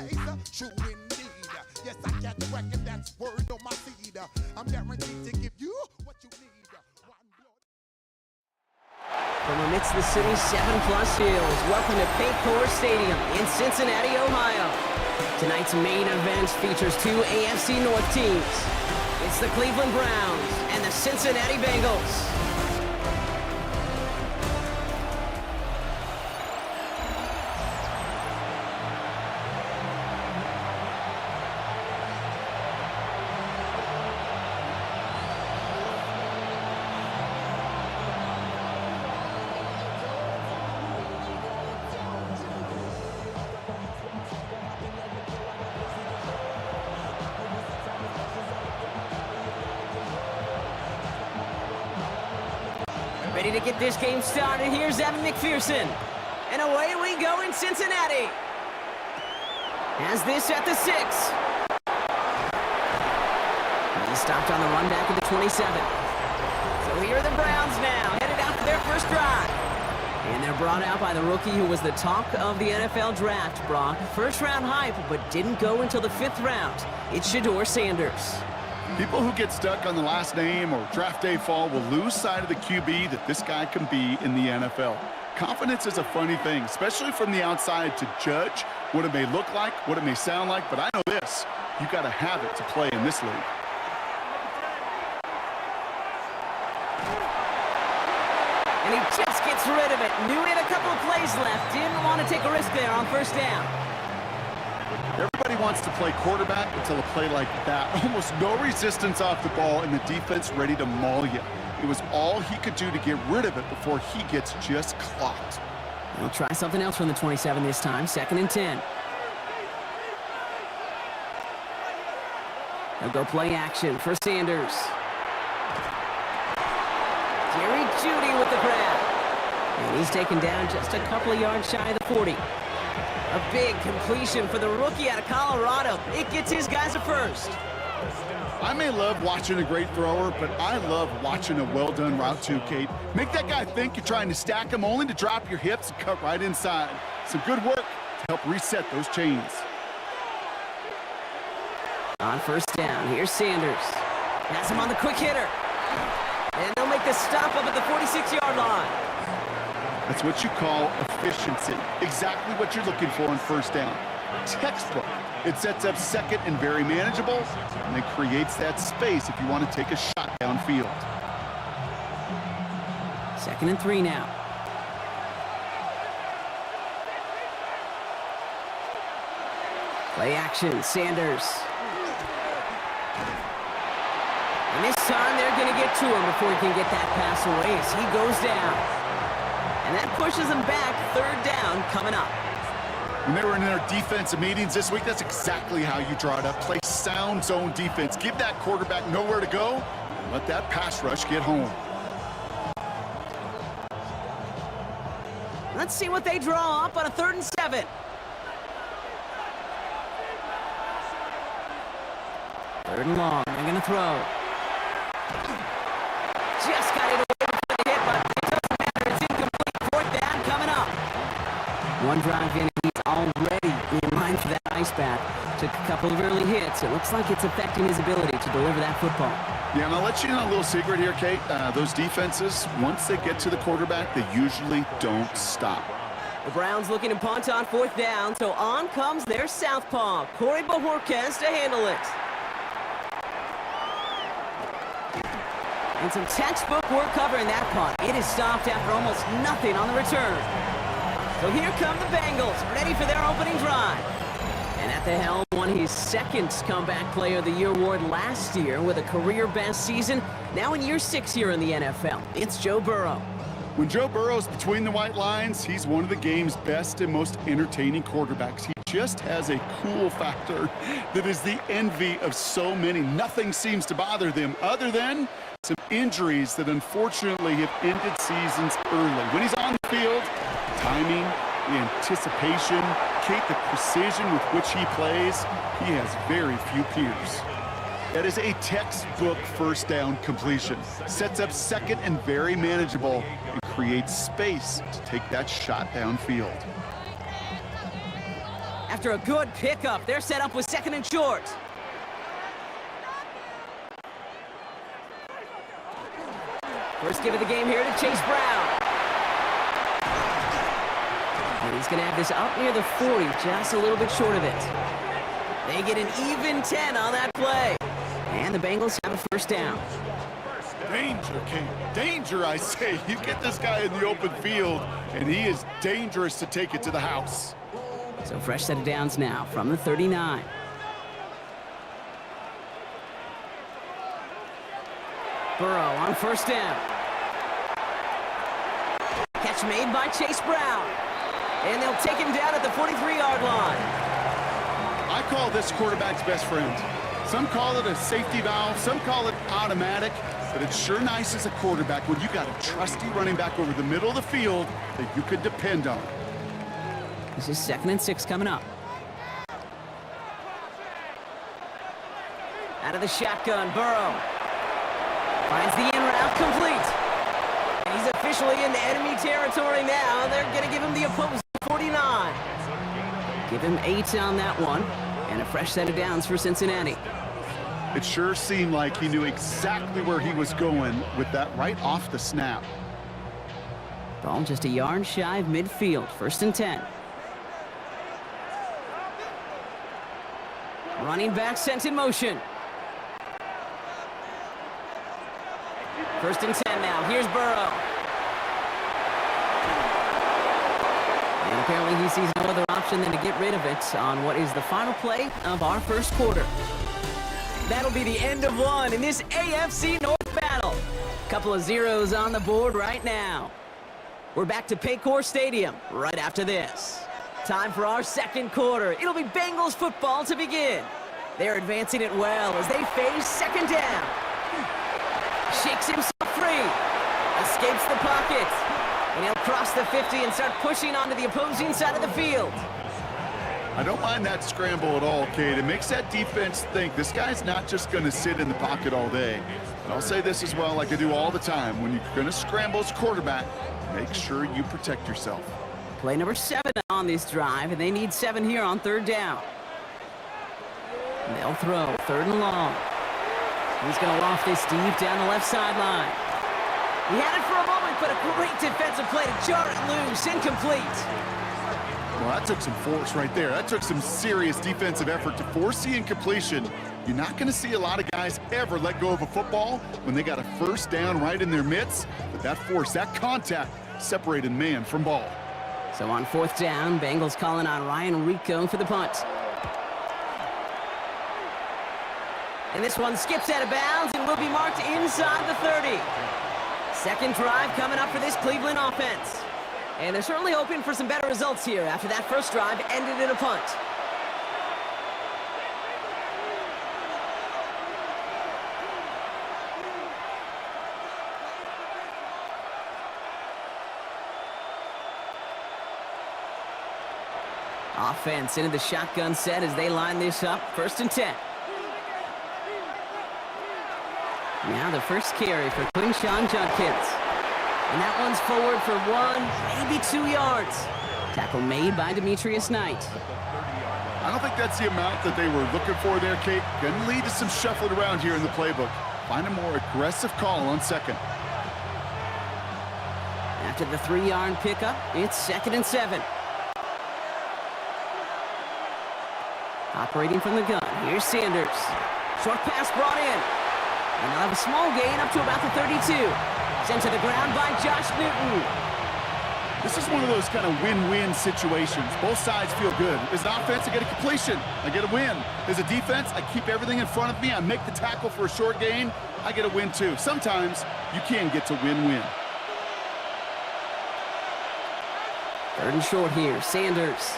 face. True indeed. Yes, I catch a record that's word on my seed. I'm guaranteed to give you what you need. From amidst the city's 7+ hills, welcome to Paycor Stadium in Cincinnati, Ohio. Tonight's main event features two AFC North teams. It's the Cleveland Browns and the Cincinnati Bengals. Ready to get this game started. Here's Evan McPherson. And away we go in Cincinnati. Has this at the 6. He stopped on the run back at the 27. So here are the Browns now, headed out for their first drive. And they're brought out by the rookie who was the talk of the NFL draft, Brock. First round hype, but didn't go until the 5th round. It's Shedeur Sanders. People who get stuck on the last name or draft day fall will lose sight of the QB that this guy can be in the NFL. Confidence is a funny thing, especially from the outside, to judge what it may look like, what it may sound like, but I know this, you got to have it to play in this league. And he just gets rid of it. Knew he had a couple of plays left. Didn't want to take a risk there on first down. Everybody wants to play quarterback until a play like that. Almost no resistance off the ball and the defense ready to maul you. It was all he could do to get rid of it before he gets just clocked. He'll try something else from the 27 this time. 2nd and 10. He'll go play action for Sanders. Jerry Jeudy with the grab. And he's taken down just a couple of yards shy of the 40. A big completion for the rookie out of Colorado. It gets his guys a first. I may love watching a great thrower, but I love watching a well-done route too, Kate. Make that guy think you're trying to stack him only to drop your hips and cut right inside. Some good work to help reset those chains. On first down, here's Sanders. Has him on the quick hitter. And they'll make the stop up at the 46-yard line. That's what you call efficiency. Exactly what you're looking for on first down. Textbook. It sets up second and very manageable, and it creates that space if you want to take a shot downfield. 2nd and 3 now. Play action, Sanders. And this time they're going to get to him before he can get that pass away as he goes down. And that pushes them back. 3rd down coming up. When they were in their defensive meetings this week, that's exactly how you draw it up. Play sound zone defense. Give that quarterback nowhere to go. And let that pass rush get home. Let's see what they draw up on a 3rd and 7. Third and long. They're going to throw. Just got it away before the hit, but it doesn't matter. It's incomplete. 4th down coming up. One drive in, he's already in line for that ice bath. Took a couple of early hits. It looks like it's affecting his ability to deliver that football. Yeah, and I'll let you know a little secret here, Kate. Those defenses, once they get to the quarterback, they usually don't stop. The Browns looking to punt on 4th down, so on comes their southpaw, Corey Bojorquez, to handle it. And some textbook work covering that punt. It is stopped after almost nothing on the return. So here come the Bengals, ready for their opening drive. And at the helm, won his 2nd Comeback Player of the Year award last year with a career-best season. Now in year 6 here in the NFL, it's Joe Burrow. When Joe Burrow's between the white lines, he's one of the game's best and most entertaining quarterbacks. He just has a cool factor that is the envy of so many. Nothing seems to bother them other than some injuries that unfortunately have ended seasons early. When he's on the field, timing, the anticipation, Kate, the precision with which he plays, he has very few peers. That is a textbook first down completion. Sets up second and very manageable and creates space to take that shot downfield. After a good pickup, they're set up with 2nd and short. First give of the game here to Chase Brown. And he's going to have this up near the 40, just a little bit short of it. They get an even 10 on that play. And the Bengals have a first down. Danger, Kate. Danger, I say. You get this guy in the open field, and he is dangerous to take it to the house. So fresh set of downs now from the 39. Burrow on first down. Catch made by Chase Brown. And they'll take him down at the 43-yard line. I call this quarterback's best friend. Some call it a safety valve, some call it automatic, but it's sure nice as a quarterback when you got a trusty running back over the middle of the field that you could depend on. This is 2nd and 6 coming up. Out of the shotgun, Burrow. Finds the in route complete. And he's officially into enemy territory now. They're going to give him the opposing 49. Give him 8 on that one. And a fresh set of downs for Cincinnati. It sure seemed like he knew exactly where he was going with that right off the snap. Ball just a yard shy of midfield. 1st and 10. Running back sent in motion. 1st and 10 now. Here's Burrow. And apparently he sees no other option than to get rid of it on what is the final play of our first quarter. That'll be the end of one in this AFC North battle. Couple of zeros on the board right now. We're back to Paycor Stadium right after this. Time for our second quarter. It'll be Bengals football to begin. They're advancing it well as they face 2nd down. Shakes himself free. Escapes the pocket. And he'll cross the 50 and start pushing onto the opposing side of the field. I don't mind that scramble at all, Kate. It makes that defense think this guy's not just going to sit in the pocket all day. And I'll say this as well, like I do all the time. When you're going to scramble as a quarterback, make sure you protect yourself. Play number 7 on this drive, and they need 7 here on 3rd down. And they'll throw 3rd and long. He's going to loft this deep down the left sideline. He had it for a moment, but a great defensive play to jar it loose, incomplete. Well, that took some force right there. That took some serious defensive effort to force the incompletion. You're not going to see a lot of guys ever let go of a football when they got a first down right in their midst. But that force, that contact, separated man from ball. So on 4th down, Bengals calling on Ryan Rico for the punt. And this one skips out of bounds and will be marked inside the 30. Second drive coming up for this Cleveland offense. And they're certainly hoping for some better results here after that first drive ended in a punt. Offense into the shotgun set as they line this up. 1st and 10. Now the first carry for Quinshawn Judkins. And that one's forward for 1, maybe 2 yards. Tackle made by Demetrius Knight. I don't think that's the amount that they were looking for there, Kate. Going to lead to some shuffling around here in the playbook. Find a more aggressive call on 2nd. After the 3-yard pickup, it's 2nd and 7. Operating from the gun, here's Sanders. Short pass brought in. And they'll have a small gain up to about the 32. Sent to the ground by Josh Newton. This is one of those kind of win-win situations. Both sides feel good. As an offense, I get a completion. I get a win. As a defense, I keep everything in front of me. I make the tackle for a short gain. I get a win too. Sometimes you can get to win-win. 3rd and short here, Sanders.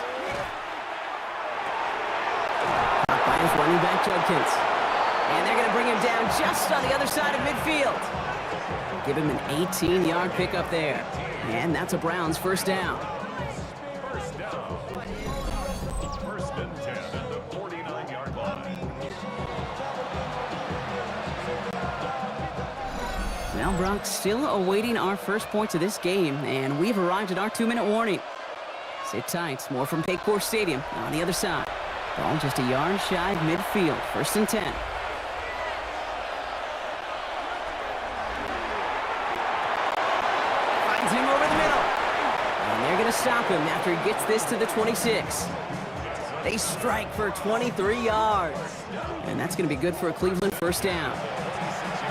By his running back, Judkins. And they're going to bring him down just on the other side of midfield. Give him an 18-yard pickup there. And that's a Browns first down. First down. 1st and 10 at the 49-yard line. Well, Brock, still awaiting our first points of this game, and we've arrived at our 2-minute warning. Sit tight. More from Paycor Stadium on the other side. Ball just a yard shy of midfield. 1st and 10. Finds him over the middle. And they're going to stop him after he gets this to the 26. They strike for 23 yards. And that's going to be good for a Cleveland 1st down.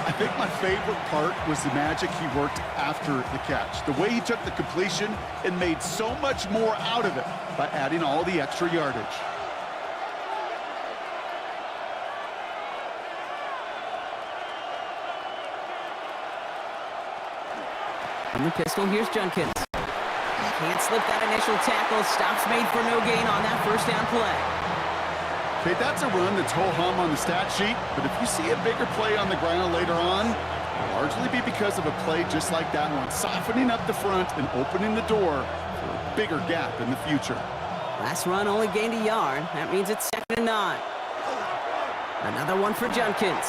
I think my favorite part was the magic he worked after the catch. The way he took the completion and made so much more out of it by adding all the extra yardage. From the pistol, here's Junkins. Can't slip that initial tackle. Stops made for no gain on that 1st down play. Okay, that's a run that's ho-hum on the stat sheet, but if you see a bigger play on the ground later on, it'll largely be because of a play just like that one, softening up the front and opening the door for a bigger gap in the future. Last run only gained a yard. That means it's 2nd and 9. Another one for Junkins.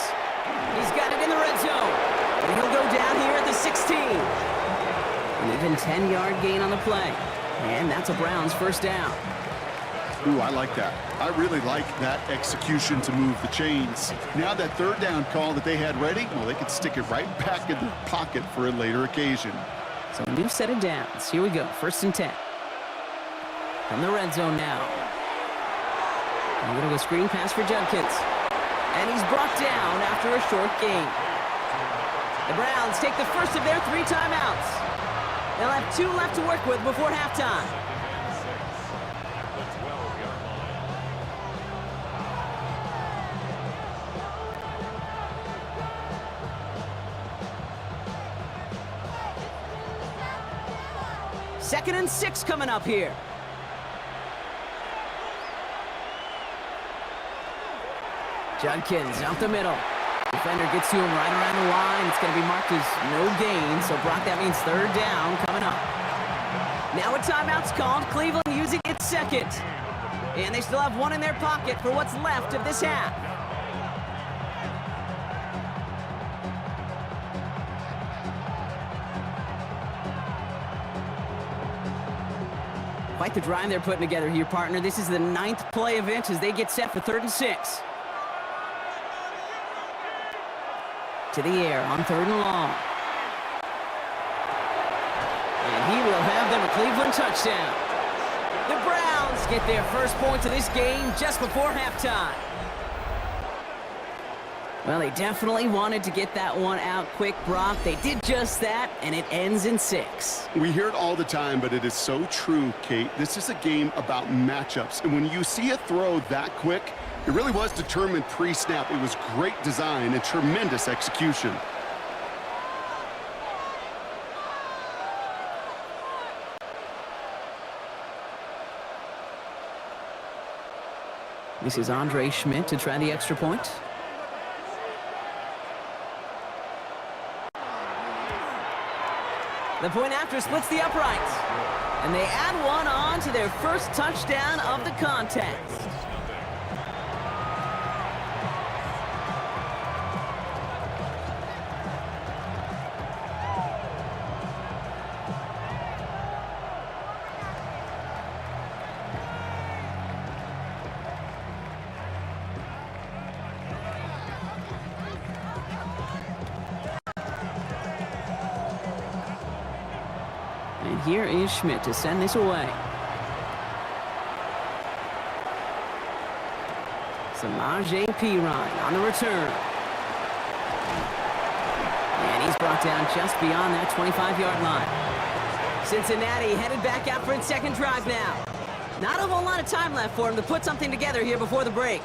He's got it in the red zone. And he'll go down here at the 16. An even 10-yard gain on the play. And that's a Browns 1st down. Ooh, I like that. I really like that execution to move the chains. Now that 3rd down call that they had ready, well, they could stick it right back in their pocket for a later occasion. So a new set of downs. Here we go. 1st and 10. From the red zone now. A little screen pass for Junkins. And he's brought down after a short gain. The Browns take the first of their 3 timeouts. They'll have 2 left to work with before halftime. Second and 6 coming up here. Junkins up the middle. Defender gets to him right around the line. It's going to be marked as no gain. So, Brock, that means 3rd down coming up. Now a timeout's called. Cleveland using its 2nd. And they still have 1 in their pocket for what's left of this half. Quite the drive they're putting together here, partner. This is the 9th play event as they get set for 3rd and 6. To the air on 3rd and long. And he will have them a Cleveland touchdown. The Browns get their first points of this game just before halftime. Well, they definitely wanted to get that one out quick, Brock. They did just that, and it ends in 6. We hear it all the time, but it is so true, Kate. This is a game about matchups, and when you see a throw that quick, it really was determined pre-snap. It was great design and tremendous execution. This is Andre Schmidt to try the extra point. The point after splits the uprights. And they add one on to their first touchdown of the contest. And here is Schmidt to send this away. Samaje Perine on the return. And he's brought down just beyond that 25-yard line. Cincinnati headed back out for its 2nd drive now. Not a whole lot of time left for him to put something together here before the break.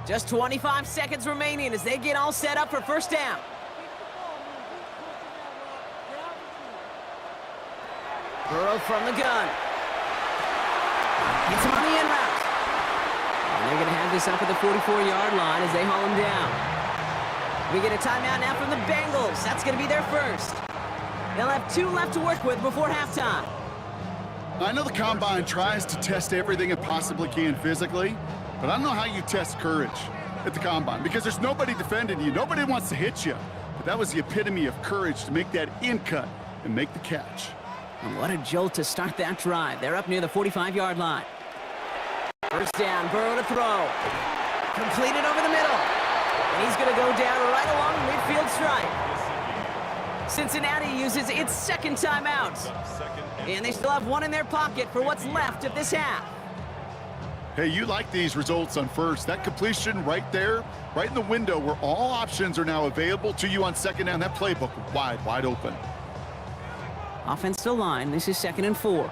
Just 25 seconds remaining as they get all set up for 1st down. Burrow from the gun. Gets him on the in route. And they're going to have this up at the 44-yard line as they haul him down. We get a timeout now from the Bengals. That's going to be their first. They'll have 2 left to work with before halftime. I know the Combine tries to test everything it possibly can physically, but I don't know how you test courage at the Combine because there's nobody defending you. Nobody wants to hit you. But that was the epitome of courage to make that in cut and make the catch. And what a jolt to start that drive. They're up near the 45-yard line. First down, Burrow to throw. Completed over the middle. And he's going to go down right along the midfield stripe. Cincinnati uses its second timeout. And they still have 1 in their pocket for what's left of this half. Hey, you like these results on first. That completion right there, right in the window where all options are now available to you on second down. That playbook wide open. Offensive line, this is 2nd and 4.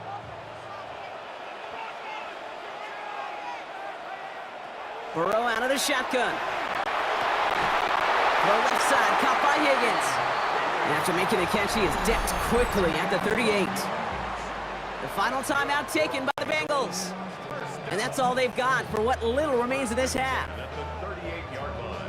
Burrow out of the shotgun. Throw left side, caught by Higgins. And after making the catch, he is decked quickly at the 38. The final timeout taken by the Bengals. And that's all they've got for what little remains of this half. At the 38-yard line.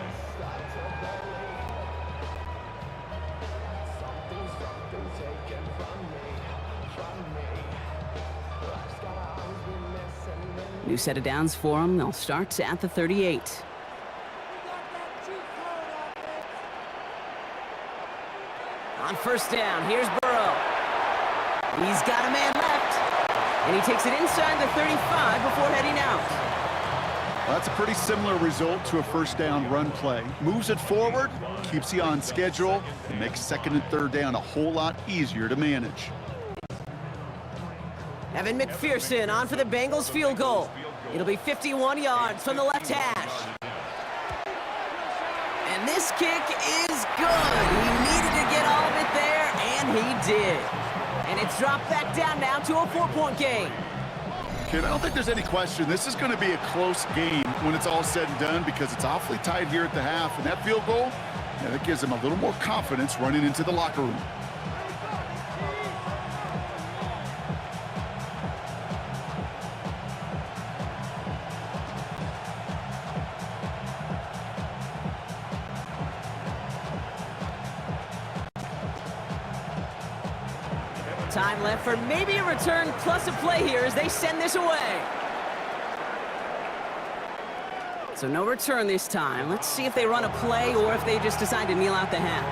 New set of downs for them. They'll start at the 38. On first down, here's Burrow. He's got a man left. And he takes it inside the 35 before heading out. That's a pretty similar result to a first down run play. Moves it forward, keeps you on schedule, and makes second and third down a whole lot easier to manage. Evan McPherson on for the Bengals field goal. It'll be 51 yards from the left hash. And this kick is good. He needed to get all of it there, and he did. And it's dropped back down now to a 4-point game. Kid, I don't think there's any question. This is going to be a close game when it's all said and done because it's awfully tight here at the half. And that field goal, that gives them a little more confidence running into the locker room. Time left for maybe a return plus a play here as they send this away. So no return this time. Let's see if they run a play or if they just decide to kneel out the half.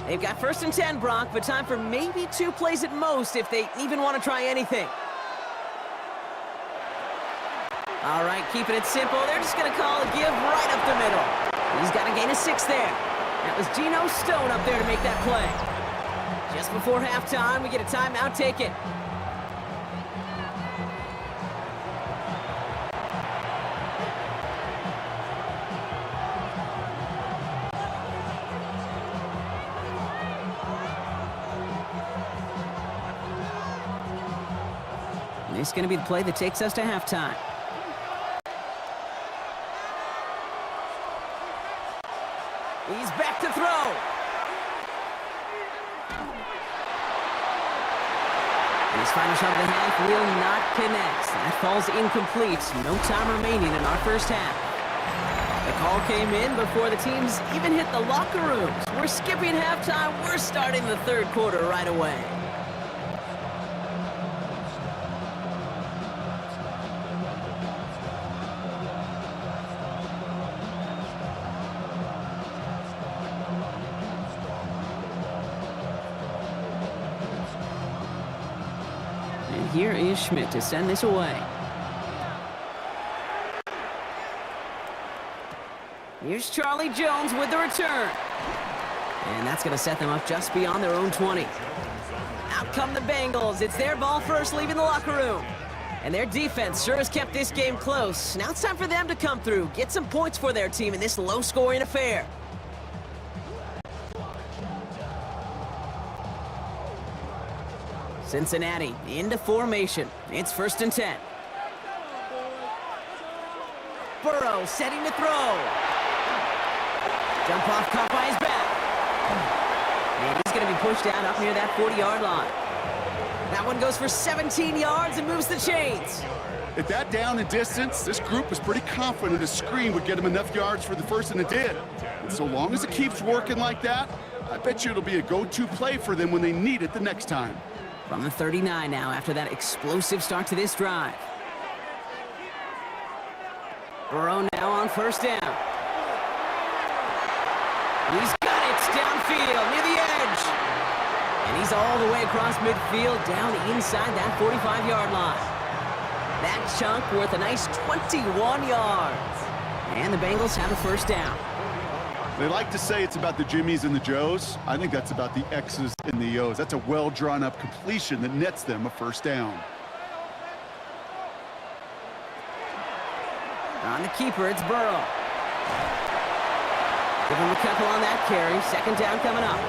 They've got 1st and 10, Brock, but time for maybe 2 plays at most if they even want to try anything. All right, keeping it simple. They're just going to call a give right up the middle. He's got a gain of 6 there. That was Geno Stone up there to make that play. Just before halftime, we get a timeout taken. This is going to be the play that takes us to halftime. He's back to throw. And his final shot of the half will not connect. That falls incomplete. No time remaining in our first half. The call came in before the teams even hit the locker rooms. We're skipping halftime. We're starting the 3rd quarter right away. Here is Schmidt to send this away. Here's Charlie Jones with the return. And that's going to set them up just beyond their own 20. Out come the Bengals. It's their ball first, leaving the locker room. And their defense sure has kept this game close. Now it's time for them to come through, get some points for their team in this low-scoring affair. Cincinnati into formation. It's 1st and 10. Burrow setting to throw. Jump off caught by his back. And he's going to be pushed out up near that 40-yard line. That one goes for 17 yards and moves the chains. At that down and distance, this group was pretty confident a screen would get them enough yards for the first, and it did. And so long as it keeps working like that, I bet you it'll be a go-to play for them when they need it the next time. From the 39 now after that explosive start to this drive. Burrow now on first down. He's got it downfield near the edge. And he's all the way across midfield down inside that 45-yard line. That chunk worth a nice 21 yards. And the Bengals have a first down. They like to say it's about the Jimmies and the Joes. I think that's about the X's and the O's. That's a well-drawn-up completion that nets them a first down. On the keeper, it's Burrow. Give him a couple on that carry. Second down coming up.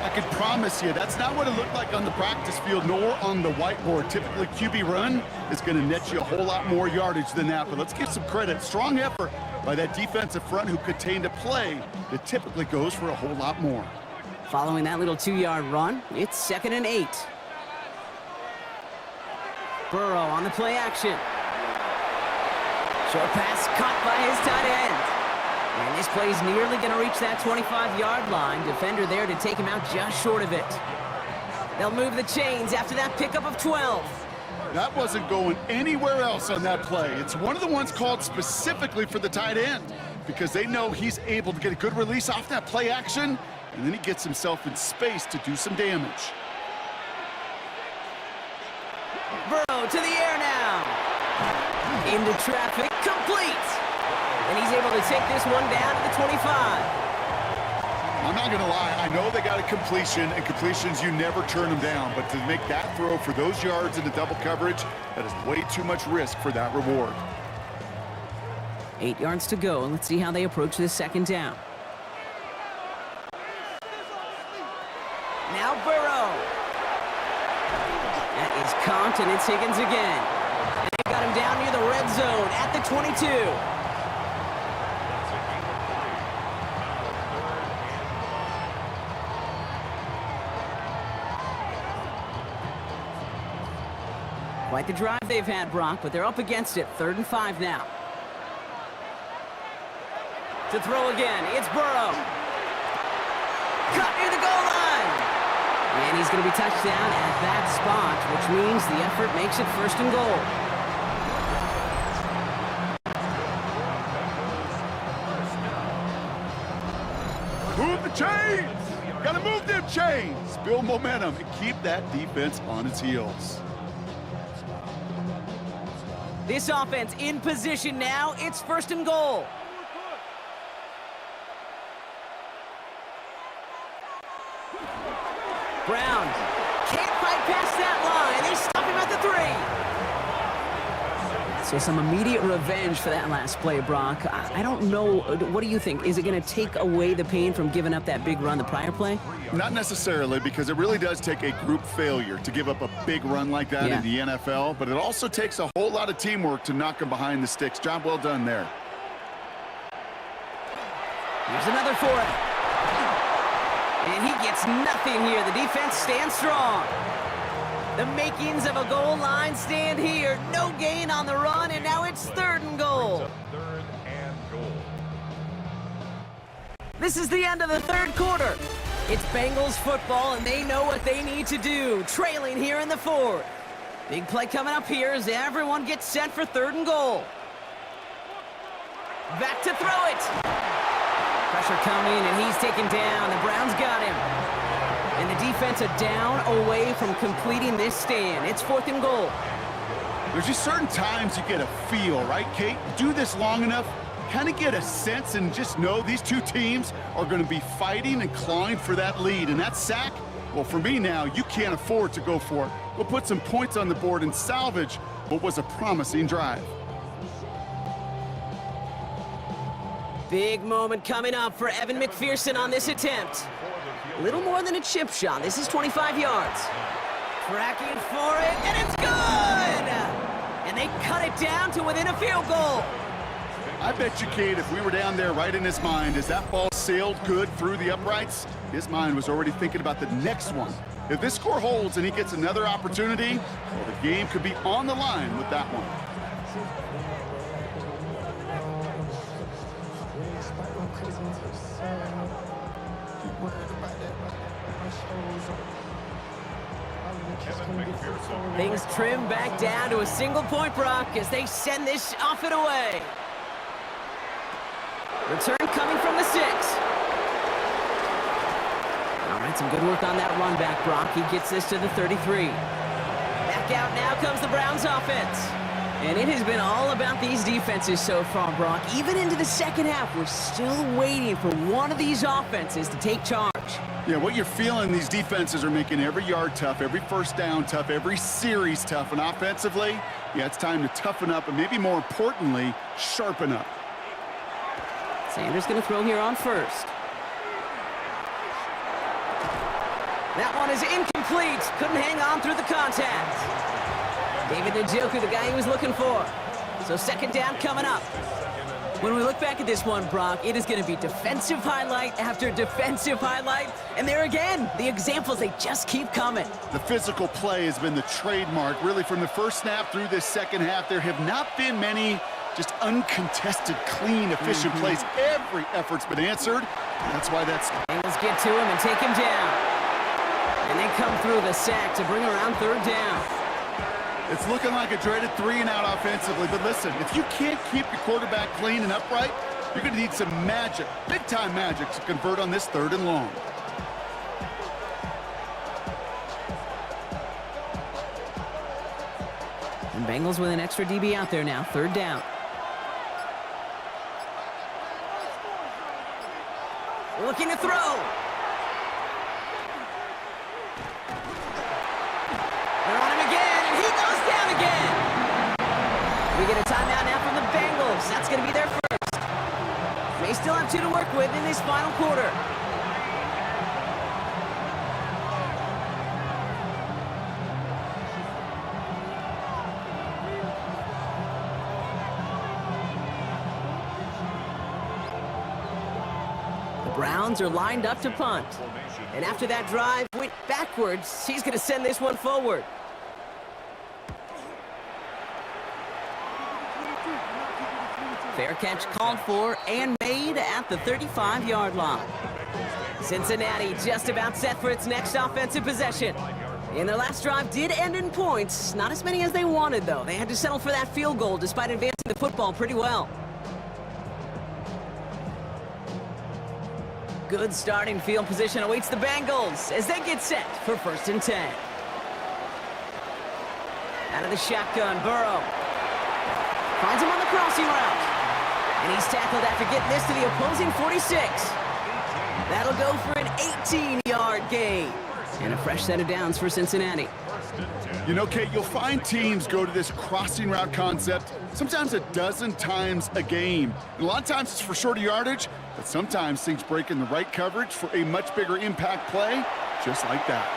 I can promise you that's not what it looked like on the practice field nor on the whiteboard. Typically, QB run is going to net you a whole lot more yardage than that. But let's give some credit. Strong effort by that defensive front who contained a play that typically goes for a whole lot more. Following that little 2-yard run, it's 2nd and 8. Burrow on the play action. Short pass caught by his tight end. And this play's nearly going to reach that 25-yard line. Defender there to take him out just short of it. They'll move the chains after that pickup of 12. That wasn't going anywhere else on that play. It's one of the ones called specifically for the tight end because they know he's able to get a good release off that play action, and then he gets himself in space to do some damage. Burrow to the air now. Into traffic, complete. And he's able to take this one down to the 25. I'm not going to lie. I know they got a completion, and completions, you never turn them down. But to make that throw for those yards into double coverage, that is way too much risk for that reward. 8 yards to go, and let's see how they approach this second down. Now Burrow. That is caught, and it's Higgins again. And they've got him down near the red zone at the 22. Quite the drive they've had, Brock, but they're up against it. 3rd and 5 now. To throw again, it's Burrow. Cut near the goal line. And he's going to be touched down at that spot, which means the effort makes it 1st and goal. Move the chains! Gotta move them chains! Build momentum and keep that defense on its heels. This offense in position now. It's 1st and goal. Brown can't fight past that line. They stop him at the 3. So some immediate revenge for that last play, Brock. I don't know. What do you think? Is it going to take away the pain from giving up that big run the prior play? Not necessarily, because it really does take a group failure to give up a big run like that in the NFL, but it also takes a whole lot of teamwork to knock them behind the sticks. Job well done there. Here's another for him. And he gets nothing here. The defense stands strong. The makings of a goal line stand here. No gain on the run, and now it's 3rd and goal. 3rd and goal. This is the end of the 3rd quarter. It's Bengals football, and they know what they need to do, trailing here in the 4th. Big play coming up here as everyone gets set for 3rd and goal. Back to throw it. Pressure coming, and he's taken down. The Browns got him. And the defense a down away from completing this stand. It's 4th and goal. There's just certain times you get a feel, right, Kate? Do this long enough, kind of get a sense and just know these two teams are going to be fighting and clawing for that lead. And that sack, well, for me now, you can't afford to go for it. Go put some points on the board and salvage what was a promising drive. Big moment coming up for Evan McPherson on this attempt. A little more than a chip shot. This is 25 yards. Tracking for it, and it's good! And they cut it down to within a field goal. I bet you, Kate, if we were down there right in his mind, as that ball sailed good through the uprights, his mind was already thinking about the next one If this score holds and he gets another opportunity, well, the game could be on the line with that one. Things trim back down to a single point, Brock, as they send this off and away. Return coming from the 6. All right, some good work on that run back, Brock. He gets this to the 33. Back out now comes the Browns offense. And it has been all about these defenses so far, Brock. Even into the second half, we're still waiting for one of these offenses to take charge. Yeah, what you're feeling, these defenses are making every yard tough, every first down tough, every series tough. And offensively, yeah, it's time to toughen up and maybe more importantly, sharpen up. Sanders going to throw here on first. That one is incomplete. Couldn't hang on through the contact. David Njoku, the guy he was looking for. So second down coming up. When we look back at this one, Brock, it is going to be defensive highlight after defensive highlight. And there again, the examples, they just keep coming. The physical play has been the trademark. Really, from the first snap through this second half, there have not been many just uncontested, clean, efficient plays. Every effort's been answered. That's why that's... Bengals get to him and take him down. And they come through the sack to bring around third down. It's looking like a dreaded 3-and-out offensively, but listen, if you can't keep your quarterback clean and upright, you're going to need some magic, big-time magic, to convert on this 3rd and long. And Bengals with an extra DB out there now, 3rd down. Looking to throw. They're on him again, and he goes down again. We get a timeout now from the Bengals. That's going to be their first. They still have 2 to work with in this final quarter. The Browns are lined up to punt. And after that drive went backwards, he's going to send this one forward. Fair catch called for and made at the 35-yard line. Cincinnati just about set for its next offensive possession. And their last drive did end in points. Not as many as they wanted, though. They had to settle for that field goal despite advancing the football pretty well. Good starting field position awaits the Bengals as they get set for 1st and 10. Out of the shotgun, Burrow finds him on the crossing route. And he's tackled after getting this to the opposing 46. That'll go for an 18-yard gain. And a fresh set of downs for Cincinnati. You know, Kate, you'll find teams go to this crossing route concept sometimes a dozen times a game. And a lot of times it's for shorter yardage, but sometimes things break in the right coverage for a much bigger impact play, just like that.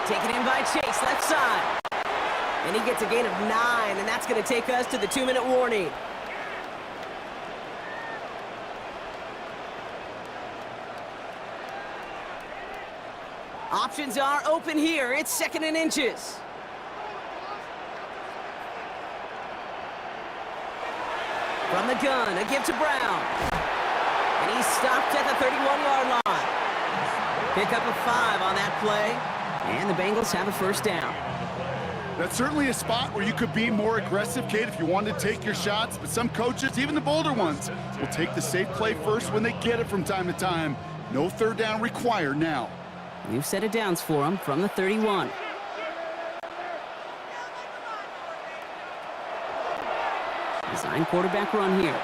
Taken in by Chase, left side. And he gets a gain of 9, and that's going to take us to the 2-minute warning. Options are open here. It's 2nd and inches. From the gun, a give to Brown. And he's stopped at the 31-yard line. Pick up a 5 on that play. And the Bengals have a 1st down. That's certainly a spot where you could be more aggressive, Kate, if you wanted to take your shots. But some coaches, even the bolder ones, will take the safe play first when they get it from time to time. No 3rd down required now. New set of downs for him from the 31. Design quarterback run here.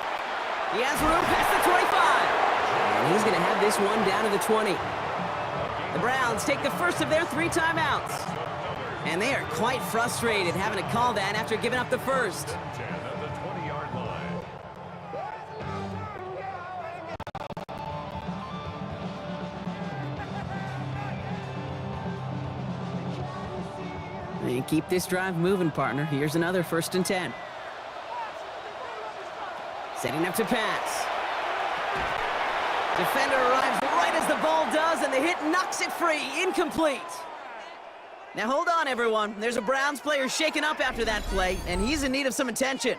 He has room past the 25. And he's going to have this one down to the 20. The Browns take the first of their 3 timeouts. And they are quite frustrated having to call that after giving up the first. 10 at the 20-yard line. And keep this drive moving, partner. Here's another 1st and 10. Setting up to pass. Defender arrives right as the ball does, and the hit knocks it free. Incomplete. Now hold on, everyone. There's a Browns player shaken up after that play, and he's in need of some attention.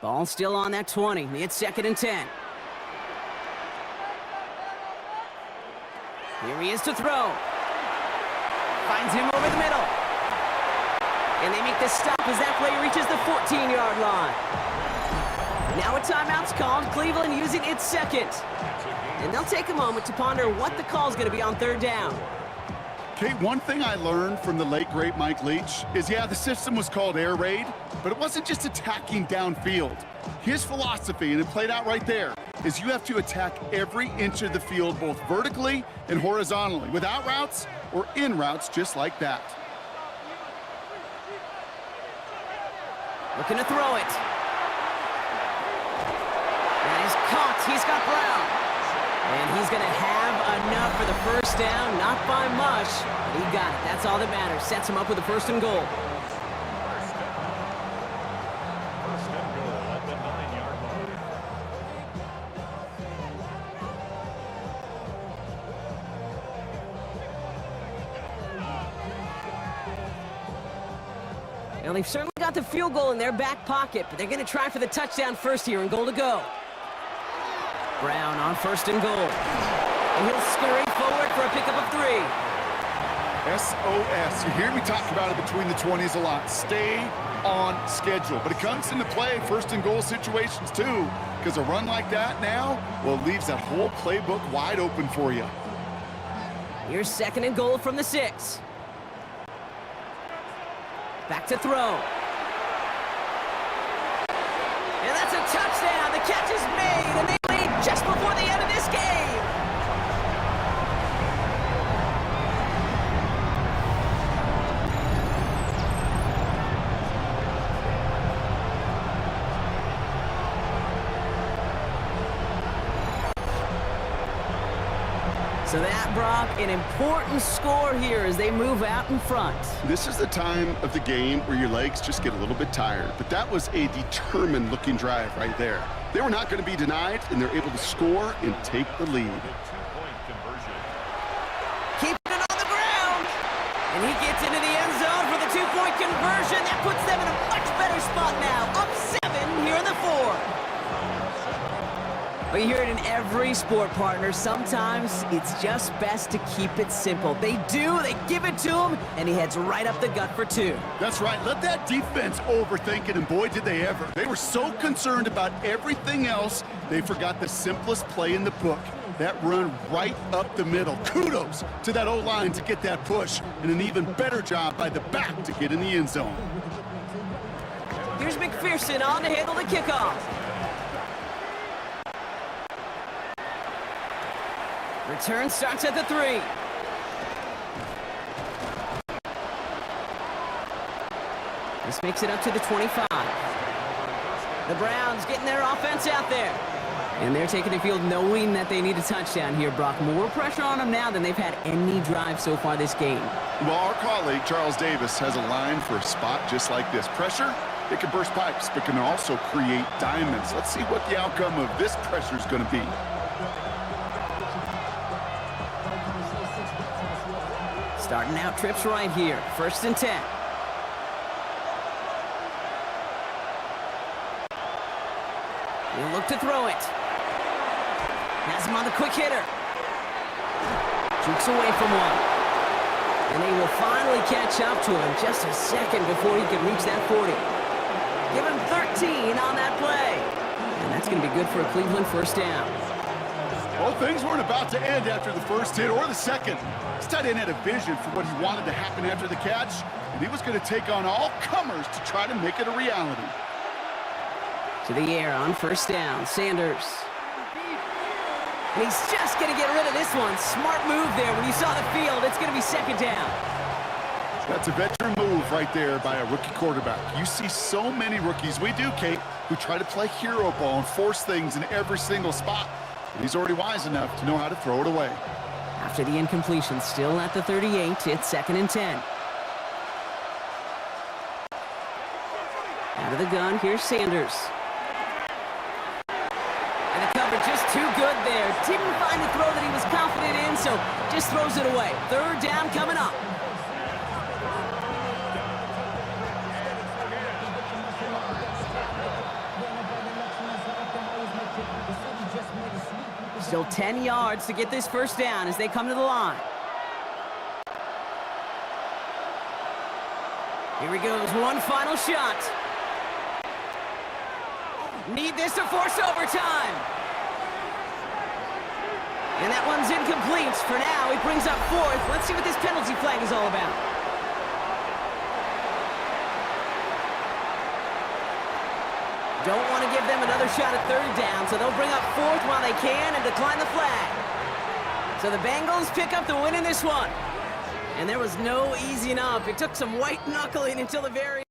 Ball still on that 20. It's 2nd and 10. Here he is to throw. Finds him over the middle. And they make the stop as that play reaches the 14-yard line. Now a timeout's called. Cleveland using its second. And they'll take a moment to ponder what the call's going to be on 3rd down. Okay, one thing I learned from the late, great Mike Leach is, yeah, the system was called air raid, but it wasn't just attacking downfield. His philosophy, and it played out right there, is you have to attack every inch of the field, both vertically and horizontally, without routes or in routes just like that. Looking to throw it. That is caught. He's got Brown. And he's going to have enough for the first down. Not by much, but he got it. That's all that matters. Sets him up with a 1st and goal. First and goal at the 9-yard line. Now, they've certainly got the field goal in their back pocket, but they're going to try for the touchdown first here and goal to go. Brown on 1st and goal. And he'll scurry forward for a pickup of 3. SOS. You hear me talk about it between the 20s a lot. Stay on schedule. But it comes into play 1st and goal situations too, because a run like that now, well, it leaves that whole playbook wide open for you. Here's 2nd and goal from the 6. Back to throw. And that's a touchdown. The catch is made, and they lead just before the end of this game. So that, Brock, an important score here as they move out in front. This is the time of the game where your legs just get a little bit tired, but that was a determined-looking drive right there. They were not going to be denied, and they're able to score and take the lead. Two-point conversion. Keeping it on the ground. And he gets into the end zone for the 2-point conversion. That puts them in a much better spot now. Up 7 here in the 4th. But you hear it in every sport, partner. Sometimes it's just best to keep it simple. They give it to him, and he heads right up the gut for 2. That's right. Let that defense overthink it, and boy, did they ever. They were so concerned about everything else, they forgot the simplest play in the book. That run right up the middle. Kudos to that O-line to get that push, and an even better job by the back to get in the end zone. Here's McPherson on to handle the kickoff. Return starts at the 3. This makes it up to the 25. The Browns getting their offense out there. And they're taking the field knowing that they need a touchdown here, Brock. More pressure on them now than they've had any drive so far this game. Well, our colleague, Charles Davis, has a line for a spot just like this. Pressure, it can burst pipes, but can also create diamonds. Let's see what the outcome of this pressure is going to be. Starting out trips right here. 1st and 10. He'll look to throw it. Has him on the quick hitter. Jukes away from one. And they will finally catch up to him just a second before he can reach that 40. Give him 13 on that play. And that's going to be good for a Cleveland 1st down. Well, things weren't about to end after the first hit or the second. This tight end had a vision for what he wanted to happen after the catch, and he was going to take on all comers to try to make it a reality. To the air on 1st down, Sanders. And he's just going to get rid of this one. Smart move there. When you saw the field, it's going to be 2nd down. That's a veteran move right there by a rookie quarterback. You see so many rookies, we do, Kate, who try to play hero ball and force things in every single spot. And he's already wise enough to know how to throw it away. After the incompletion, still at the 38, it's 2nd and 10. Out of the gun, here's Sanders. And the cover just too good there. Didn't find a throw that he was confident in, so just throws it away. 3rd down coming up. Still 10 yards to get this 1st down as they come to the line. Here he goes, one final shot. Need this to force overtime. And that one's incomplete. For now, he brings up 4th. Let's see what this penalty flag is all about. Don't want to give them another shot at 3rd down, so they'll bring up 4th while they can and decline the flag. So the Bengals pick up the win in this one. And there was no easing up. It took some white knuckling until the very